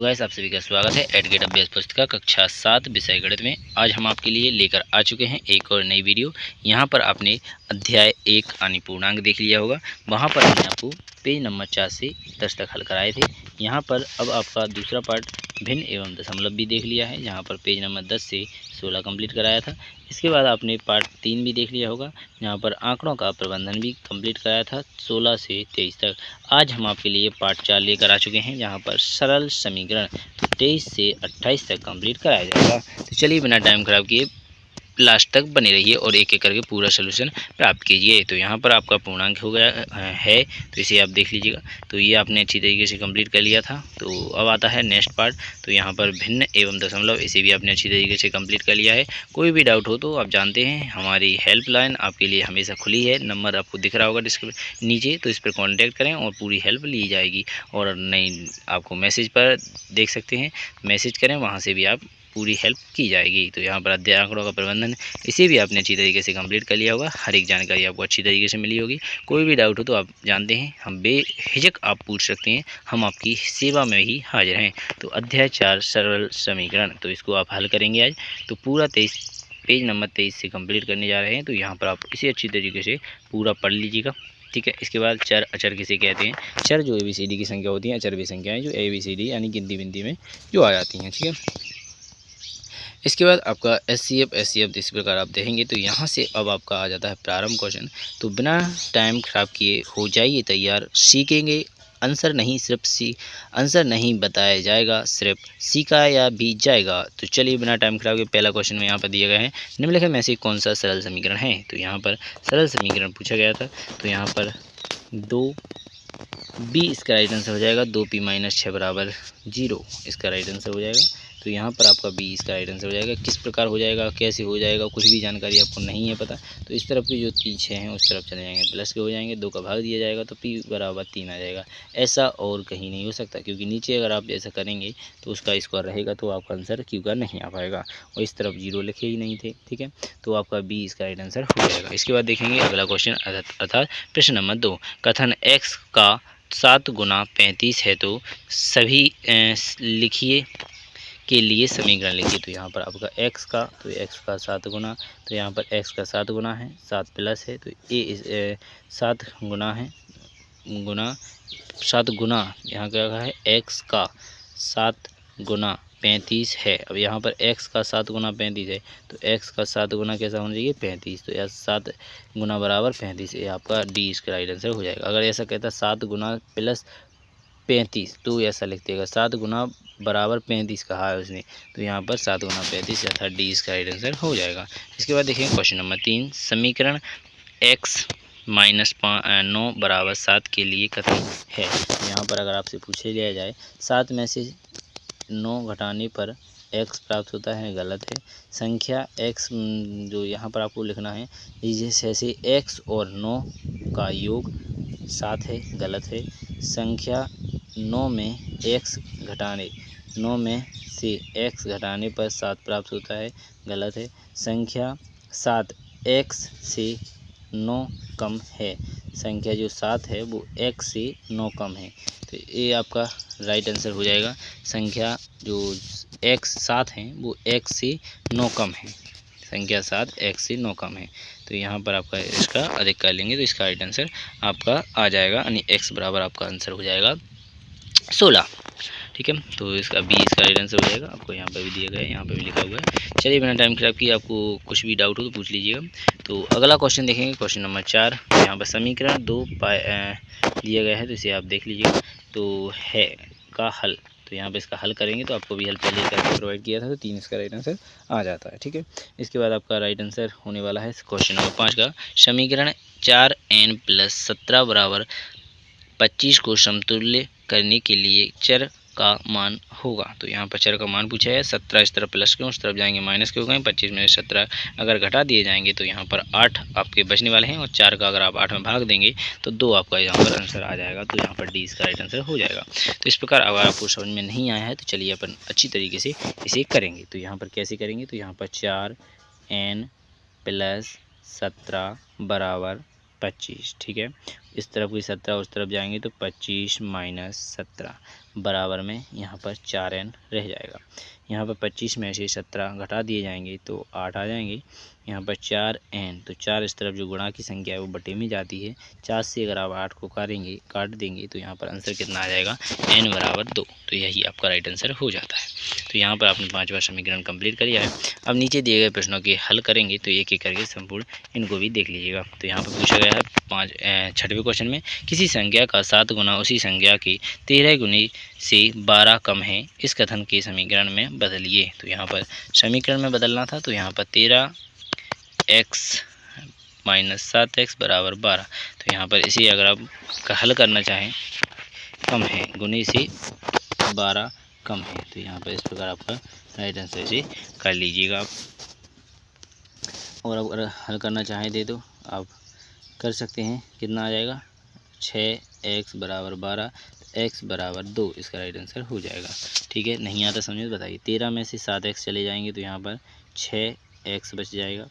Guys आप सभी का स्वागत है एडगेट अभ्यास पुस्तिका कक्षा 7 विषय गणित में। आज हम आपके लिए लेकर आ चुके हैं एक और नई वीडियो। यहाँ पर आपने अध्याय 1 यानी पूर्णांक देख लिया होगा। वहाँ पर हमने आपको पेज नंबर 4 से 10 तक हल कराए थे। यहाँ पर अब आपका दूसरा पार्ट भिन्न एवं दशमलव भी देख लिया है, जहाँ पर पेज नंबर 10 से 16 कंप्लीट कराया था। इसके बाद आपने पार्ट 3 भी देख लिया होगा, यहाँ पर आंकड़ों का प्रबंधन भी कंप्लीट कराया था 16 से 23 तक। आज हम आपके लिए पार्ट 4 लेकर आ चुके हैं, जहाँ पर सरल समीकरण तो 23 से 28 तक कंप्लीट कराया जाएगा। तो चलिए बिना टाइम खराब किए लास्ट तक बने रहिए और एक एक करके पूरा सोल्यूशन प्राप्त कीजिए। तो यहाँ पर आपका पूर्णांक हो गया है, तो इसे आप देख लीजिएगा। तो ये आपने अच्छी तरीके से कंप्लीट कर लिया था। तो अब आता है नेक्स्ट पार्ट। तो यहाँ पर भिन्न एवं दशमलव, इसे भी आपने अच्छी तरीके से कंप्लीट कर लिया है। कोई भी डाउट हो तो आप जानते हैं हमारी हेल्पलाइन आपके लिए हमेशा खुली है। नंबर आपको दिख रहा होगा डिस्क्रिप्शन नीचे, तो इस पर कॉन्टैक्ट करें और पूरी हेल्प ली जाएगी। और नहीं आपको मैसेज पर देख सकते हैं, मैसेज करें, वहाँ से भी आप पूरी हेल्प की जाएगी। तो यहाँ पर अध्याय आंकड़ों का प्रबंधन, इसे भी आपने अच्छी तरीके से कंप्लीट कर लिया होगा। हर एक जानकारी आपको अच्छी तरीके से मिली होगी। कोई भी डाउट हो तो आप जानते हैं हम बेहिचक आप पूछ सकते हैं, हम आपकी सेवा में ही हाजिर हैं। तो अध्याय 4 सरल समीकरण, तो इसको आप हल करेंगे आज। तो पूरा 23 पेज नंबर 23 से कंप्लीट करने जा रहे हैं। तो यहाँ पर आप इसे अच्छी तरीके से पूरा पढ़ लीजिएगा, ठीक है। इसके बाद चर अचर किसे कहते हैं? चर जो ABCD की संख्या होती है, अचर वे संख्याएं जो ABCD यानी गिनती बिनती में जो आ जाती हैं, ठीक है। इसके बाद आपका SCF इस प्रकार आप देखेंगे। तो यहाँ से अब आपका आ जाता है प्रारंभ क्वेश्चन। तो बिना टाइम खराब किए हो जाइए तैयार, सीखेंगे आंसर नहीं सिर्फ आंसर नहीं बताया जाएगा, सिर्फ सिखाया भी जाएगा। तो चलिए बिना टाइम खराब के पहला क्वेश्चन में यहाँ पर दिया गया है, निम्नलिखित में से कौन सा सरल समीकरण है? तो यहाँ पर सरल समीकरण पूछा गया था। तो यहाँ पर 2B इसका राइट आंसर हो जाएगा। 2P - 6 बराबर 0 इसका राइट आंसर हो जाएगा। तो यहाँ पर आपका B इसका राइट आंसर हो जाएगा। किस प्रकार हो जाएगा, कैसे हो जाएगा, कुछ भी जानकारी आपको नहीं है पता, तो इस तरफ के जो 6 हैं उस तरफ चले जाएंगे, प्लस के हो जाएंगे, 2 का भाग दिया जाएगा तो P बराबर 3 आ जाएगा। ऐसा और कहीं नहीं हो सकता, क्योंकि नीचे अगर आप ऐसा करेंगे तो उसका स्क्वायर रहेगा, तो आपका आंसर Q का नहीं आ पाएगा। और इस तरफ 0 लिखे ही नहीं थे, ठीक है। तो आपका B इसका राइट आंसर हो जाएगा। इसके बाद देखेंगे अगला क्वेश्चन, अर्थात प्रश्न नंबर 2। कथन x का 7 गुना 35 है, तो सभी लिखिए के लिए समीकरण लिखिए। तो यहाँ पर आपका x का, तो x का 7 गुना, तो यहाँ पर x का 7 गुना है, 7 प्लस है, तो 7 गुना है, गुना 7 गुना यहाँ क्या है, x का 7 गुना 35 है। अब यहाँ पर x का 7 गुना 35 है, तो x का 7 गुना कैसा होना चाहिए, 35। तो यह 7 गुना बराबर 35, ये आपका D इसका राइट आंसर हो जाएगा। अगर ऐसा कहता 7 गुना प्लस 35, तो ऐसा लिख देगा 7 गुना बराबर 35 कहा है उसने, तो यहाँ पर 7 गुना 35 अर्थात D इसका राइट आंसर हो जाएगा। इसके बाद देखिए क्वेश्चन नंबर 3। समीकरण x - 9 बराबर 7 के लिए कथन है। यहाँ पर अगर आपसे पूछे लिया जाए 7 में से 9 घटाने पर x प्राप्त होता है, गलत है। संख्या x जो यहाँ पर आपको लिखना है, जैसे x और 9 का योग 7 है, गलत है। संख्या 9 में से x घटाने पर 7 प्राप्त होता है, गलत है। संख्या 7 x से 9 कम है, संख्या जो 7 है वो x से 9 कम है, तो ये आपका राइट आंसर हो जाएगा। संख्या जो x 7 है वो x से 9 कम है, संख्या 7 x से 9 कम है। तो यहाँ पर आपका इसका अधिक कर लेंगे तो इसका राइट आंसर आपका आ जाएगा, यानी x बराबर आपका आंसर हो जाएगा 16, ठीक है। तो इसका B इसका राइट आंसर हो जाएगा। आपको यहाँ पर भी दिया गया है, यहाँ पर भी लिखा हुआ है। चलिए बिना टाइम खराब किए, आपको कुछ भी डाउट हो तो पूछ लीजिएगा। तो अगला क्वेश्चन देखेंगे, क्वेश्चन नंबर 4। यहाँ पर समीकरण 2 दिया गया है, तो इसे आप देख लीजिएगा। तो है का हल, तो यहाँ पे इसका हल करेंगे तो आपको भी हल पहले करके प्रोवाइड किया था, तो 3 इसका राइट आंसर आ जाता है, ठीक है। इसके बाद आपका राइट आंसर होने वाला है क्वेश्चन नंबर 5 का। समीकरण 4n + 17 बराबर 25 को समतुल्य करने के लिए चर का मान होगा। तो यहाँ पर चर का मान पूछा है। 17 इस तरफ प्लस के, उस तरफ जाएंगे माइनस के हो गए। 25 में 17 अगर घटा दिए जाएंगे तो यहाँ पर 8 आपके बचने वाले हैं, और 4 का अगर आप 8 में भाग देंगे तो 2 आपका यहाँ पर आंसर आ जाएगा। तो यहाँ पर D इसका राइट आंसर हो जाएगा। तो इस प्रकार अगर आपको समझ में नहीं आया है तो चलिए अपन अच्छी तरीके से इसे करेंगे। तो यहाँ पर कैसे करेंगे, तो यहाँ पर 4n + 17 बराबर 25, ठीक है। इस तरफ की 17 उस तरफ जाएंगे तो 25 - 17 बराबर में यहाँ पर 4n रह जाएगा। यहाँ पर 25 में से 17 घटा दिए जाएंगे तो 8 आ जाएंगे। यहाँ पर 4n, तो 4 इस तरफ जो गुणा की संख्या है वो बटे में जाती है। 4 से अगर आप 8 को काट देंगे तो यहाँ पर आंसर कितना आ जाएगा, n बराबर 2। तो यही आपका राइट आंसर हो जाता है। तो यहाँ पर आपने 5वां समीकरण कंप्लीट कर लिया है। अब नीचे दिए गए प्रश्नों के हल करेंगे, तो एक एक करके संपूर्ण इनको भी देख लीजिएगा। तो यहाँ पर पूछा गया है 6वें क्वेश्चन में, किसी संख्या का 7 गुना उसी संख्या के 13 गुने से 12 कम है, इस कथन के समीकरण में बदलिए। तो यहाँ पर समीकरण में बदलना था, तो यहाँ पर 13x - 7x बराबर 12। तो यहाँ पर इसे अगर आप हल करना चाहें, कम है, गुने से 12 कम है, तो यहाँ पर इस प्रकार आपका राइट आंसर से कर लीजिएगा आप। और अगर हल करना चाहें दे तो आप कर सकते हैं। कितना आ जाएगा, 6x बराबर 12, x बराबर 2 इसका राइट आंसर हो जाएगा। ठीक है, नहीं आता समझे तो बताइए। 13 में से 7x चले जाएंगे तो यहाँ पर 6x बच जाएगा।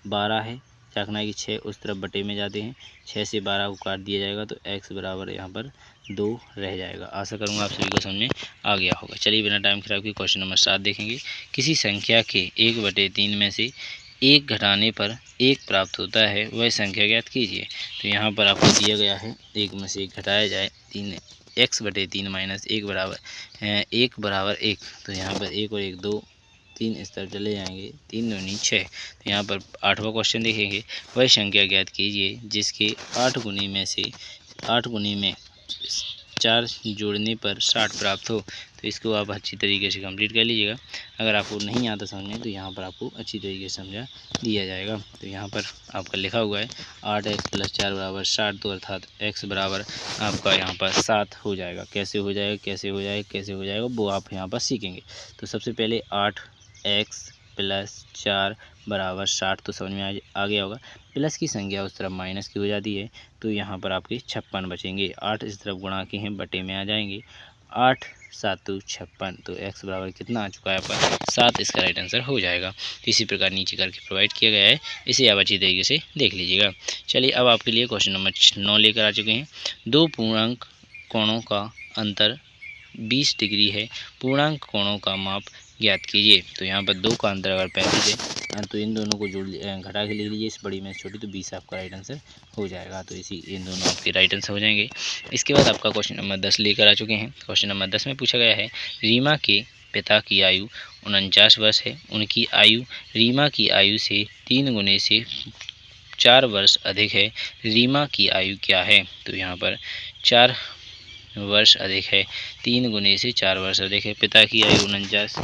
12 है, रखना है कि 6 उस तरफ बटे में जाते हैं, 6 से 12 को काट दिया जाएगा तो x बराबर यहाँ पर 2 रह जाएगा। आशा करूँगा आप सभी को समझ में आ गया होगा। चलिए बिना टाइम खराब किए क्वेश्चन नंबर 7 देखेंगे। किसी संख्या के 1/3 में से 1 घटाने पर 1 प्राप्त होता है, वह संख्या ज्ञात कीजिए। तो यहाँ पर आपको दिया गया है 1 में से 1 घटाया जाए, 3x/3 - 1 बराबर 1। तो यहाँ पर 1 और 1 2, 3 इस तरफ चले जाएंगे, 3 दूनी 6। तो यहाँ पर 8वां क्वेश्चन देखेंगे, वह संख्या ज्ञात कीजिए जिसके 8 गुने में 4 जोड़ने पर 60 प्राप्त हो। तो इसको आप अच्छी तरीके से कंप्लीट कर लीजिएगा। अगर आपको नहीं आता समझने तो यहाँ पर आपको अच्छी तरीके से समझा दिया जाएगा। तो यहाँ पर आपका लिखा हुआ है 8x + 4 बराबर 60, तो अर्थात x बराबर आपका यहाँ पर 7 हो जाएगा। कैसे हो जाएगा वो आप यहाँ पर सीखेंगे। तो सबसे पहले 8x + 4 बराबर 60, तो समझ में आ गया होगा। प्लस की संख्या उस तरफ माइनस की हो जाती है, तो यहाँ पर आपके 56 बचेंगे। 8 इस तरफ गुणा के हैं, बटे में आ जाएंगे। 8 7 56, तो x बराबर कितना आ चुका है पर 7 इसका राइट आंसर हो जाएगा। तो इसी प्रकार नीचे करके प्रोवाइड किया गया है, इसे आप अच्छी तरीके से देख लीजिएगा। चलिए अब आपके लिए क्वेश्चन नंबर 9 लेकर आ चुके हैं। 2 पूर्णांक कोणों का अंतर 20 डिग्री है, पूर्णांक कोणों का माप ज्ञात कीजिए। तो यहाँ पर 2 का अंतर अगर 35 है तो इन दोनों को घटा के लिख लीजिए, इस बड़ी में छोटी, तो 20 आपका राइट आंसर हो जाएगा। तो इन दोनों आपके राइट आंसर हो जाएंगे। इसके बाद आपका क्वेश्चन नंबर 10 लेकर आ चुके हैं। क्वेश्चन नंबर 10 में पूछा गया है, रीमा के पिता की आयु 49 वर्ष है, उनकी आयु रीमा की आयु से 3 गुने से 4 वर्ष अधिक है, रीमा की आयु क्या है। तो यहाँ पर 4 वर्ष अधिक है, 3 गुने से 4 वर्ष अधिक है। पिता की आयु 49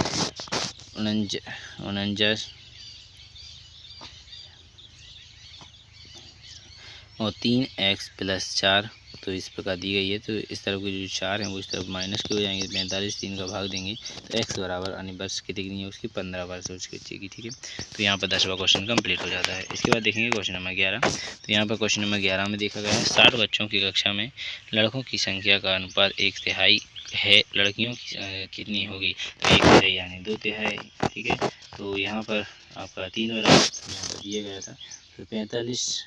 और 3x + 4, तो इस प्रकार दी गई है। तो इस तरफ के जो 4 हैं वो इस तरफ माइनस के हो जाएंगे, 45 3 का भाग देंगे तो x बराबर यानी वर्ष कितनी है उसकी 15 वर्ष उसकी बचेगी। ठीक है, तो यहाँ पर 10वां क्वेश्चन कंप्लीट हो जाता है। इसके बाद देखेंगे क्वेश्चन नंबर 11। तो यहाँ पर क्वेश्चन नंबर 11 में देखा गया है, 60 बच्चों की कक्षा में लड़कों की संख्या का अनुपात 1/3 है, लड़कियों की कितनी होगी। तो 1/3 यानी 2/3। ठीक है, तो यहाँ पर आपका 3 बराबर यहाँ पर दिया गया था, तो 45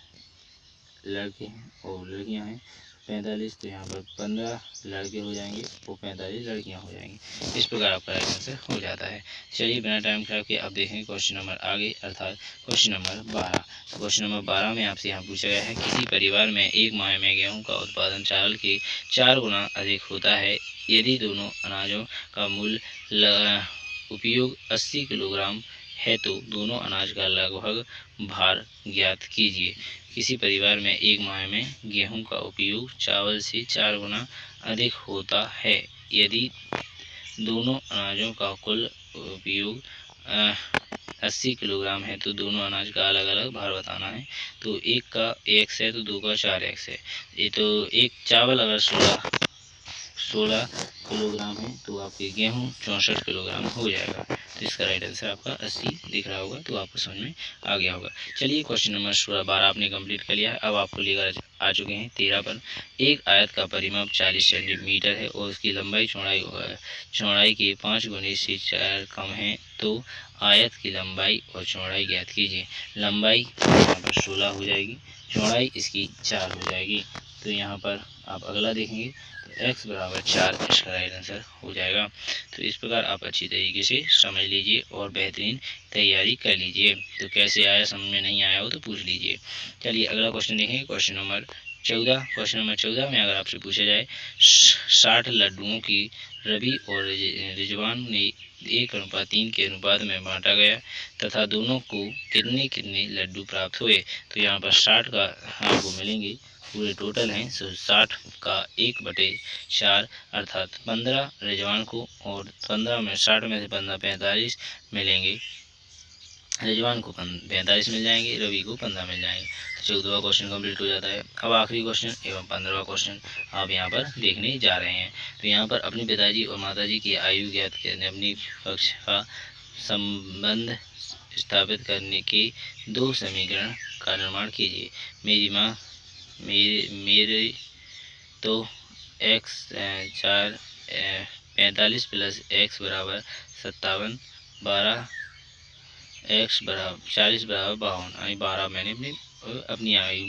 लड़के हैं और लड़कियां हैं 45, तो यहाँ पर 15 लड़के हो जाएंगे और 45 लड़कियां हो जाएंगी। इस प्रकार आपका राइट आंसर हो जाता है। चलिए बिना टाइम खराब किए अब देखेंगे क्वेश्चन नंबर आगे, अर्थात क्वेश्चन नंबर 12। क्वेश्चन नंबर 12 में आपसे यहाँ पूछा गया है, किसी परिवार में एक माह में गेहूँ का उत्पादन चावल के 4 गुना अधिक होता है, यदि दोनों अनाजों का मूल उपयोग 80 किलोग्राम है तो दोनों अनाज का लगभग भार ज्ञात कीजिए। किसी परिवार में एक माह में गेहूं का उपयोग चावल से 4 गुना अधिक होता है, यदि दोनों अनाजों का कुल उपयोग 80 किलोग्राम है तो दोनों अनाज का अलग अलग भार बताना है। तो एक का x है तो 2 का 4x है। ये तो एक चावल अगर 16 किलोग्राम है तो आपके गेहूं 64 किलोग्राम हो जाएगा। तो इसका राइट आंसर आपका 80 दिख रहा होगा, तो आपको समझ में आ गया होगा। चलिए क्वेश्चन नंबर 12 आपने कंप्लीट कर लिया है। अब आपको लेकर आ चुके हैं 13 पर। एक आयत का परिमाप 40 सेंटीमीटर है और उसकी लंबाई चौड़ाई के 5 गुने से 4 कम है, तो आयत की लंबाई और चौड़ाई ज्ञात कीजिए। लंबाई यहाँ पर 16 हो जाएगी, चौड़ाई इसकी 4 हो जाएगी। तो यहाँ पर आप अगला देखेंगे तो x बराबर 4 इसका राइट आंसर हो जाएगा। तो इस प्रकार आप अच्छी तरीके से समझ लीजिए और बेहतरीन तैयारी कर लीजिए। तो कैसे आया, समझ में नहीं आया हो तो पूछ लीजिए। चलिए अगला क्वेश्चन देखेंगे, क्वेश्चन नंबर 14। क्वेश्चन नंबर 14 में अगर आपसे पूछा जाए 60 लड्डुओं की रवि और रिजवान ने 1:3 के अनुपात में बांटा गया तथा दोनों को कितने कितने लड्डू प्राप्त हुए। तो यहाँ पर 60 का आपको मिलेंगे, पूरे टोटल हैं 60 का 1/4 अर्थात 15 रिजवान को और 15 में 60 में से 15 45 मिलेंगे। रिजवान को 45 मिल जाएंगे, रवि को 15 मिल जाएंगे। तो 14वां क्वेश्चन कंप्लीट हो जाता है। अब आखिरी क्वेश्चन एवं 15वां क्वेश्चन आप यहाँ पर देखने जा रहे हैं। तो यहाँ पर अपने पिताजी और माताजी की आयु ज्ञात करने अपनी पक्ष का संबंध स्थापित करने के 2 समीकरण का निर्माण कीजिए। मेरी माँ मेरे तो x 4 45 प्लस x बराबर 57, 12 x बराबर 40 बराबर 52, 12 मैंने अपनी आयु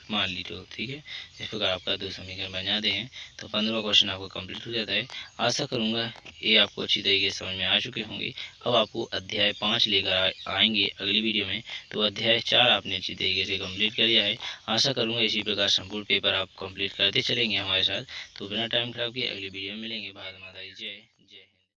मान ली तो ठीक है। इस प्रकार आपका 2 समीकरण बन जाते हैं। तो 15वां क्वेश्चन आपको कंप्लीट हो जाता है। आशा करूँगा ये आपको अच्छी तरीके से समझ में आ चुके होंगे। अब आपको अध्याय 5 लेकर आएंगे अगली वीडियो में। तो अध्याय 4 आपने अच्छी तरीके से कंप्लीट कर लिया है। आशा करूँगा इसी प्रकार संपूर्ण पेपर आप कंप्लीट करते चलेंगे हमारे साथ। तो बिना टाइम खराब किए अगली वीडियो में मिलेंगे। भारत माता की जय।